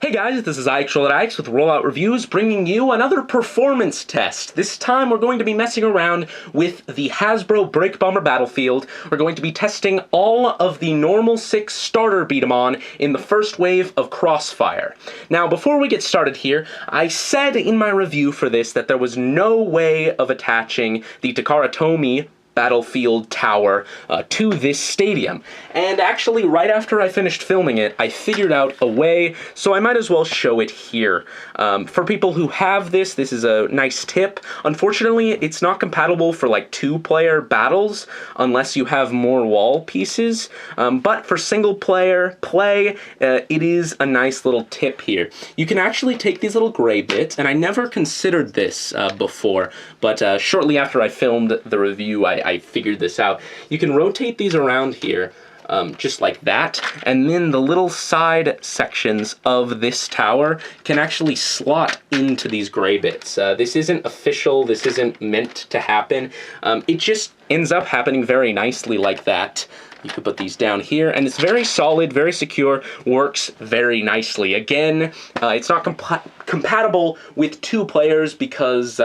Hey guys, this is Ix with Rollout Reviews, bringing you another performance test. This time we're going to be messing around with the Hasbro Break Bomber Battlefield. We're going to be testing all of the normal 6 starter B-Daman in the first wave of Crossfire. Now, before we get started here, I said in my review for this that there was no way of attaching the Takara Tomy Battlefield Tower to this stadium. And actually, right after I finished filming it, I figured out a way, so I might as well show it here. For people who have this is a nice tip. Unfortunately, it's not compatible for like 2-player battles unless you have more wall pieces, but for single-player play, it is a nice little tip here. You can actually take these little gray bits, and I never considered this before, but shortly after I filmed the review, I figured this out. You can rotate these around here, just like that, and then the little side sections of this tower can actually slot into these gray bits. This isn't official, this isn't meant to happen. It just ends up happening very nicely like that. You could put these down here, and it's very solid, very secure, works very nicely. Again, it's not compatible with 2 players because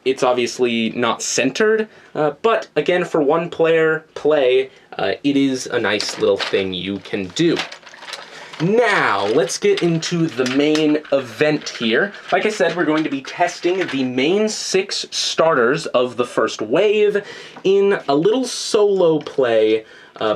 it's obviously not centered, but again, for 1-player play, it is a nice little thing you can do. Now, let's get into the main event here. Like I said, we're going to be testing the main 6 starters of the first wave in a little solo play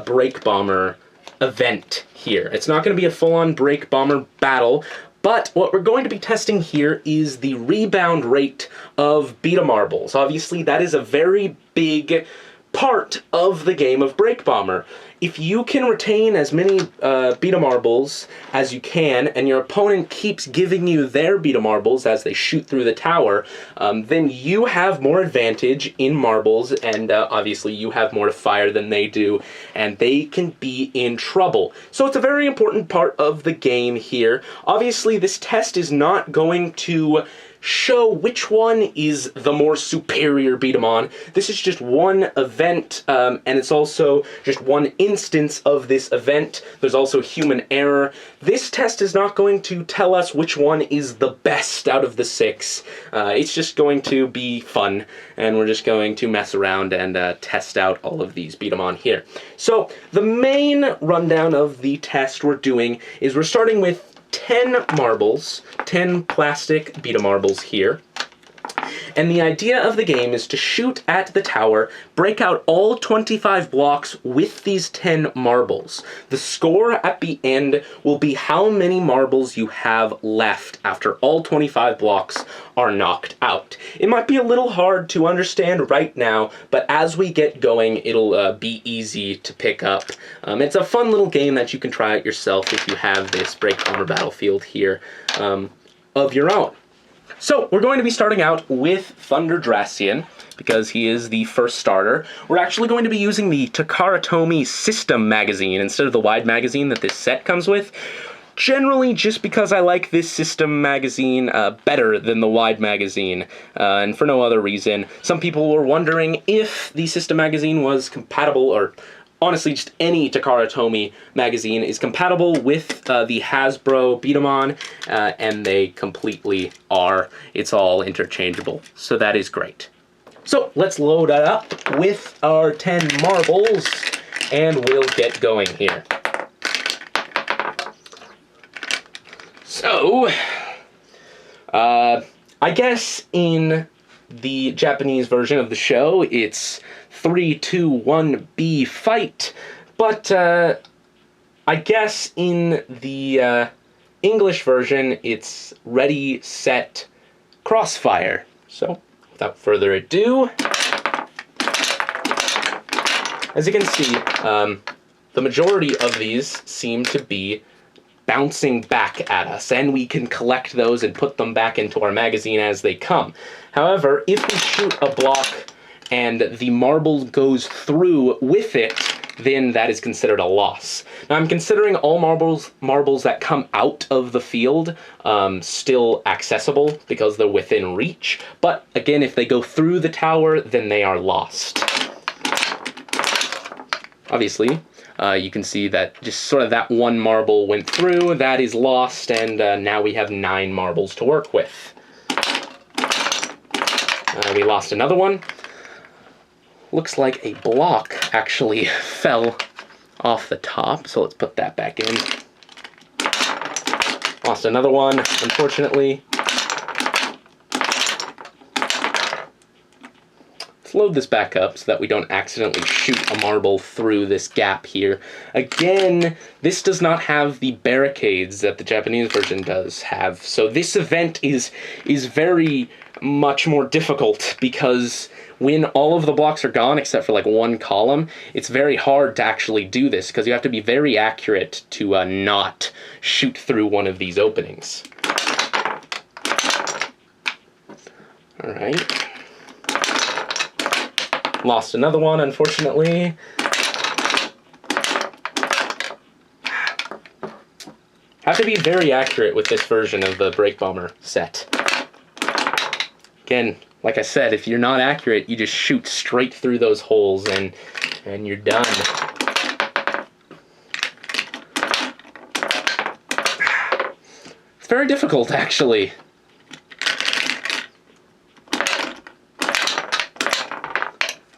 Break Bomber event here. It's not going to be a full-on Break Bomber battle, but what we're going to be testing here is the rebound rate of beta marbles. Obviously, that is a very big part of the game of Break Bomber. If you can retain as many beta marbles as you can, and your opponent keeps giving you their beta marbles as they shoot through the tower, then you have more advantage in marbles, and obviously you have more to fire than they do, and they can be in trouble. So it's a very important part of the game here. Obviously, this test is not going to show which one is the more superior B-Daman. This is just one event, and it's also just one instance of this event. There's also human error. This test is not going to tell us which one is the best out of the 6. It's just going to be fun, and we're just going to mess around and test out all of these B-Daman here. So the main rundown of the test we're doing is we're starting with 10 marbles, 10 plastic beta marbles here. And the idea of the game is to shoot at the tower, break out all 25 blocks with these 10 marbles. The score at the end will be how many marbles you have left after all 25 blocks are knocked out. It might be a little hard to understand right now, but as we get going, it'll be easy to pick up. It's a fun little game that you can try out yourself if you have this Break Bomber Battlefield here of your own. So, we're going to be starting out with Thunderbird, because he is the first starter. We're actually going to be using the Takara Tomy System magazine instead of the wide magazine that this set comes with. Generally, just because I like this System magazine better than the wide magazine, and for no other reason. Some people were wondering if the System magazine was compatible, or honestly, just any Takara Tomy magazine is compatible with the Hasbro B-Daman, and they completely are. It's all interchangeable, so that is great. So let's load it up with our 10 marbles, and we'll get going here. So, I guess in the Japanese version of the show, it's 3, 2, 1, B, fight. But I guess in the English version, it's ready, set, crossfire. So, without further ado, as you can see, the majority of these seem to be bouncing back at us, and we can collect those and put them back into our magazine as they come. However, if we shoot a block and the marble goes through with it, then that is considered a loss. Now, I'm considering all marbles that come out of the field still accessible because they're within reach, but again, if they go through the tower, then they are lost. Obviously, You can see that just sort of that one marble went through, that is lost, and now we have 9 marbles to work with. We lost another one. Looks like a block actually fell off the top, so let's put that back in. Lost another one, unfortunately. Let's load this back up so that we don't accidentally shoot a marble through this gap here. Again, this does not have the barricades that the Japanese version does have, so this event is very much more difficult because when all of the blocks are gone except for like one column, it's very hard to actually do this because you have to be very accurate to not shoot through one of these openings. All right. Lost another one, unfortunately. Have to be very accurate with this version of the Break Bomber set. Again, like I said, if you're not accurate, you just shoot straight through those holes and you're done. It's very difficult, actually.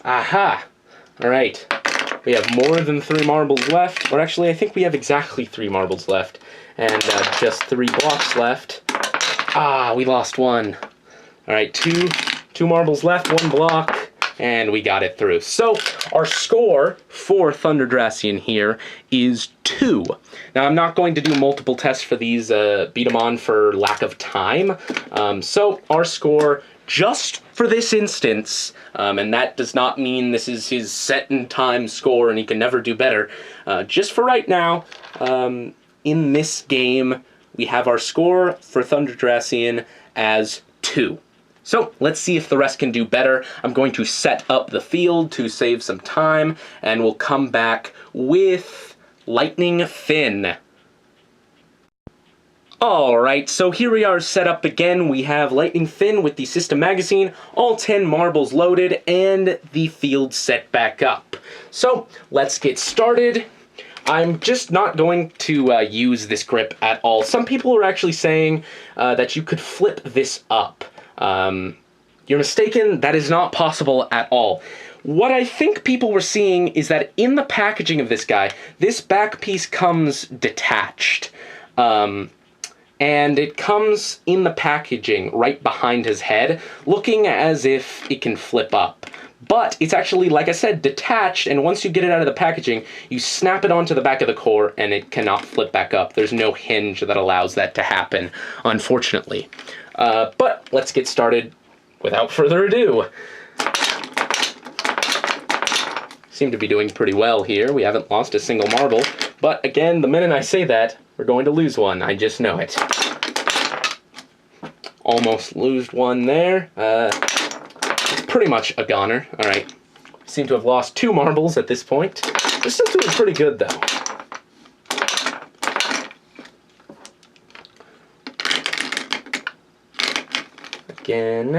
Aha! Alright. We have more than 3 marbles left. Or actually, I think we have exactly 3 marbles left. And just 3 blocks left. Ah, we lost one. Alright, two marbles left, 1 block, and we got it through. So, our score for Thunderdracian here is 2. Now, I'm not going to do multiple tests for these B-Daman for lack of time. So, our score, just for this instance, and that does not mean this is his set in time score and he can never do better. Just for right now, in this game, we have our score for Thunderdracian as 2. So let's see if the rest can do better. I'm going to set up the field to save some time, and we'll come back with Lightning Fin. Alright, so here we are set up again. We have Lightning Fin with the system magazine, all 10 marbles loaded, and the field set back up. So let's get started. I'm just not going to use this grip at all. Some people are actually saying that you could flip this up. You're mistaken, that is not possible at all. What I think people were seeing is that in the packaging of this guy, this back piece comes detached. And it comes in the packaging right behind his head, looking as if it can flip up. But it's actually, like I said, detached, and once you get it out of the packaging, you snap it onto the back of the core, and it cannot flip back up. There's no hinge that allows that to happen, unfortunately. But let's get started without further ado. Seem to be doing pretty well here. We haven't lost a single marble. But again, the minute I say that, we're going to lose one. I just know it. Almost lost one there. It's pretty much a goner. All right. Seem to have lost 2 marbles at this point. We're still doing pretty good, though. Again.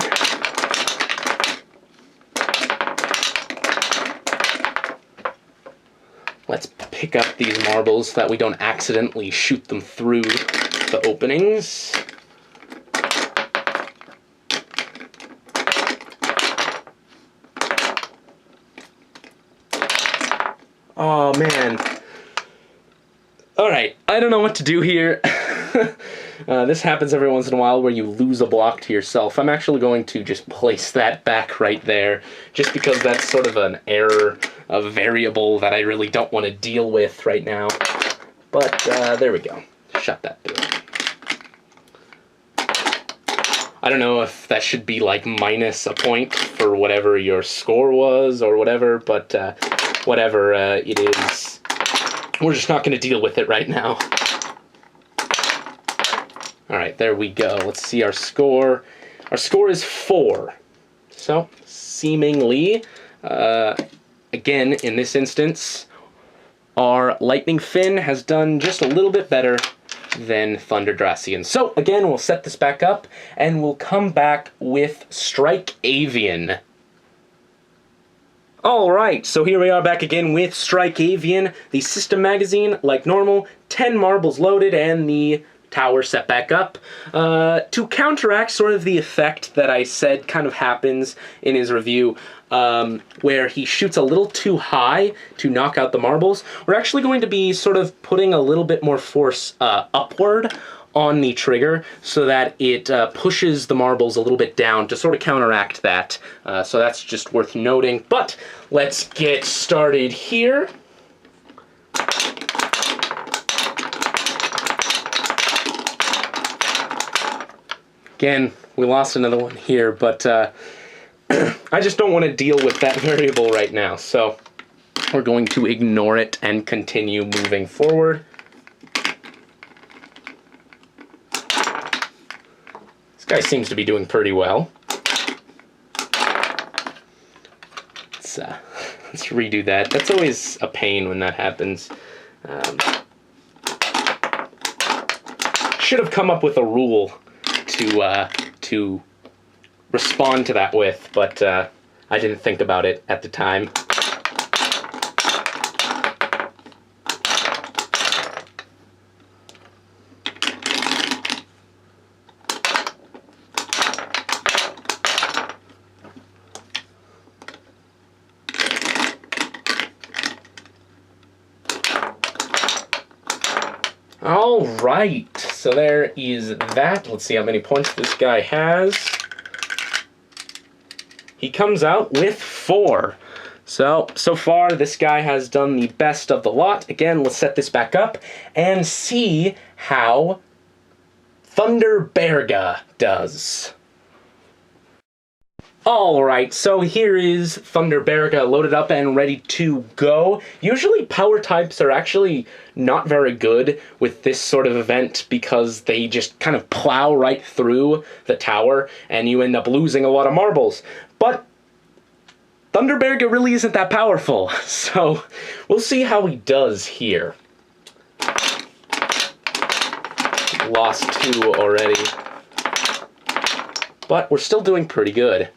Let's pick up these marbles so that we don't accidentally shoot them through the openings. Oh, man. Alright, I don't know what to do here. This happens every once in a while where you lose a block to yourself. I'm actually going to just place that back right there, just because that's sort of an error, a variable that I really don't want to deal with right now. But there we go. Shut that through. I don't know if that should be like minus a point for whatever your score was or whatever, but whatever it is, we're just not going to deal with it right now. Alright, there we go. Let's see our score. Our score is 4. So, seemingly, again, in this instance, our Lightning Fin has done just a little bit better than Thunderdracian. So, again, we'll set this back up, and we'll come back with Strike Avian. Alright, so here we are back again with Strike Avian, the system magazine, like normal, 10 marbles loaded, and the tower set back up. To counteract sort of the effect that I said kind of happens in his review, where he shoots a little too high to knock out the marbles, we're actually going to be sort of putting a little bit more force upward on the trigger so that it pushes the marbles a little bit down to sort of counteract that. So that's just worth noting. But let's get started here. Again, we lost another one here, but I just don't want to deal with that variable right now. So we're going to ignore it and continue moving forward. Guy seems to be doing pretty well. Let's redo that. That's always a pain when that happens. Should have come up with a rule to respond to that with, but I didn't think about it at the time. Alright, so there is that. Let's see how many points this guy has. He comes out with 4. So far this guy has done the best of the lot. Again, let's set this back up and see how Thunderbird does. Alright, so here is Thunderbird loaded up and ready to go. Usually power types are actually not very good with this sort of event because they just kind of plow right through the tower and you end up losing a lot of marbles. But Thunderbird really isn't that powerful, so we'll see how he does here. Lost 2 already, but we're still doing pretty good.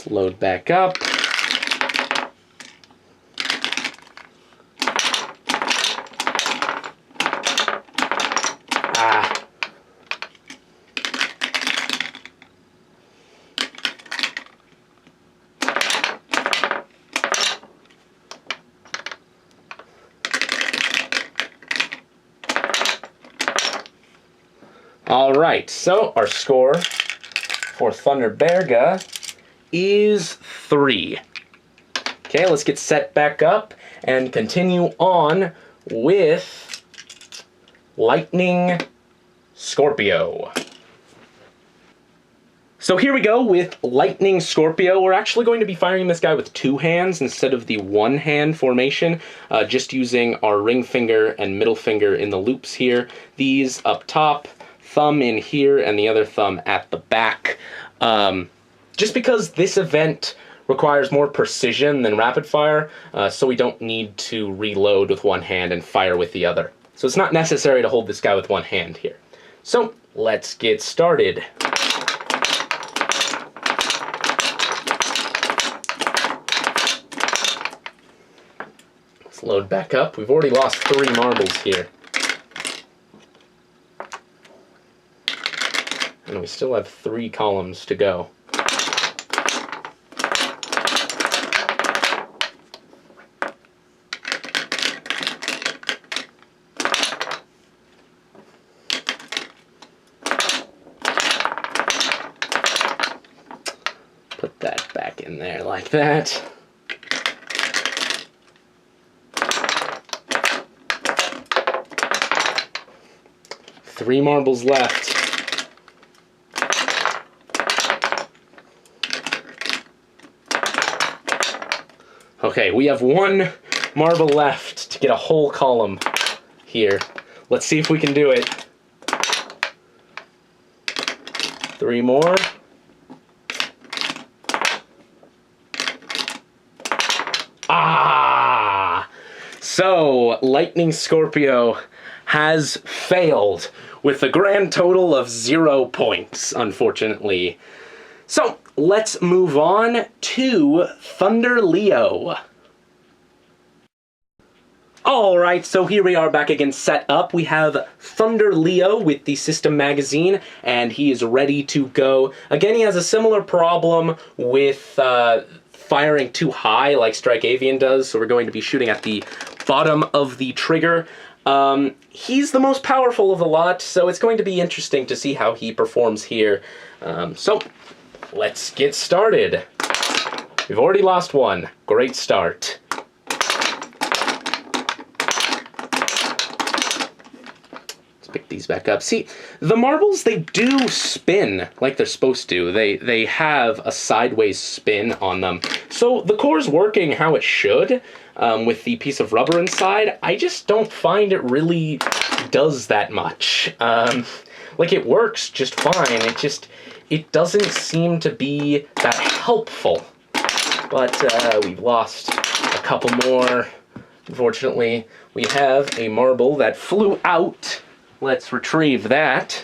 Load back up. Alright, so our score for Thunderbird is 3. Okay, let's get set back up and continue on with Lightning Scorpio. So here we go with Lightning Scorpio. We're actually going to be firing this guy with 2 hands instead of the 1-hand formation, just using our ring finger and middle finger in the loops here. These up top, thumb in here, and the other thumb at the back. Just because this event requires more precision than rapid fire, so we don't need to reload with 1 hand and fire with the other. So it's not necessary to hold this guy with 1 hand here. So let's get started. Let's load back up. We've already lost 3 marbles here. And we still have 3 columns to go. Put that back in there like that. Three marbles left. Okay, we have 1 marble left to get a whole column here. Let's see if we can do it. 3 more. So, Lightning Scorpio has failed with a grand total of 0 points, unfortunately. So, let's move on to Thunder Leo. Alright, so here we are back again set up. We have Thunder Leo with the System Magazine, and he is ready to go. Again, he has a similar problem with firing too high like Strike Avian does, so we're going to be shooting at the bottom of the trigger. He's the most powerful of the lot, so it's going to be interesting to see how he performs here. So, let's get started. We've already lost one. Great start. Pick these back up. See, the marbles, they do spin like they're supposed to. They have a sideways spin on them. So the core's working how it should with the piece of rubber inside. I just don't find it really does that much. Like, it works just fine. It doesn't seem to be that helpful. But we've lost a couple more. Unfortunately, we have a marble that flew out. Let's retrieve that.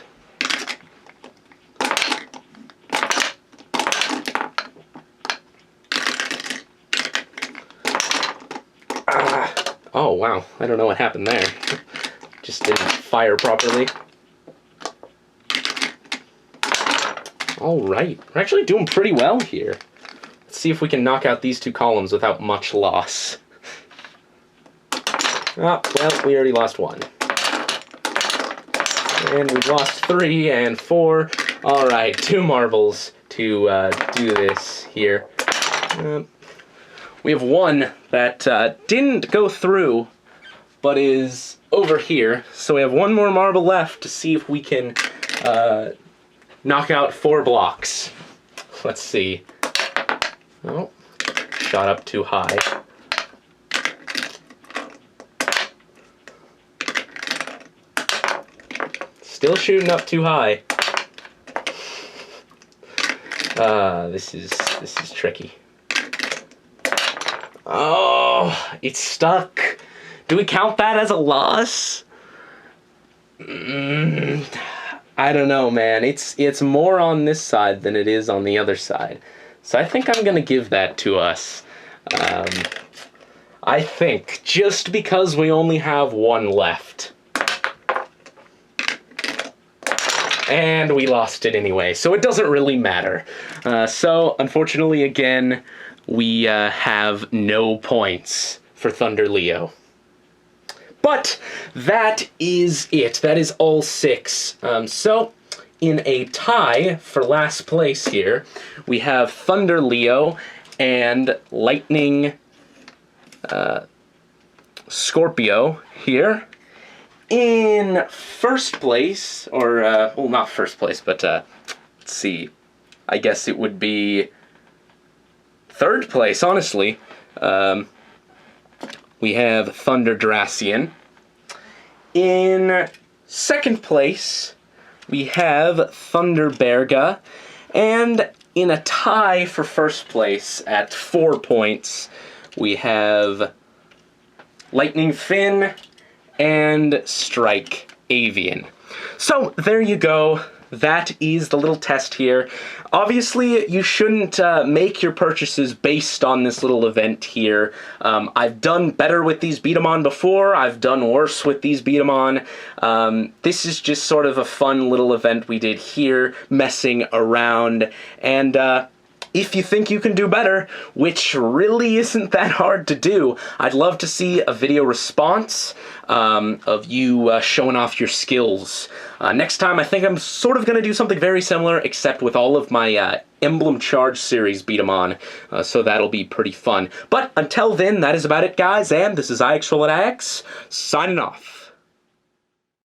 Oh, wow. I don't know what happened there. Just didn't fire properly. Alright. We're actually doing pretty well here. Let's see if we can knock out these 2 columns without much loss. Oh, well, we already lost 1. And we've lost 3 and 4. Alright, 2 marbles to do this here. We have 1 that didn't go through, but is over here. So we have 1 more marble left to see if we can knock out 4 blocks. Let's see. Oh, shot up too high. Still shooting up too high. This is tricky. Oh, it's stuck. Do we count that as a loss? I don't know, man. It's more on this side than it is on the other side. So I think I'm gonna give that to us. I think, just because we only have 1 left. And we lost it anyway, so it doesn't really matter. So, unfortunately, again, we have no points for Thunder Leo. But that is it. That is all 6. So, in a tie for last place here, we have Thunder Leo and Lightning Scorpio here. In first place, or, well, not first place, but, let's see, I guess it would be 3rd place, honestly. We have Thunder Dracian. In 2nd place, we have Thunderberga. And in a tie for 1st place at 4 points, we have Lightning Finn and Strike Avian. So, there you go. That is the little test here. Obviously, you shouldn't make your purchases based on this little event here. I've done better with these B-Daman before. I've done worse with these B-Daman. This is just sort of a fun little event we did here, messing around. And if you think you can do better, which really isn't that hard to do, I'd love to see a video response of you showing off your skills. Next time, I think I'm sort of going to do something very similar, except with all of my Emblem Charge series B-Daman, so that'll be pretty fun. But until then, that is about it, guys, and this is IX signing off.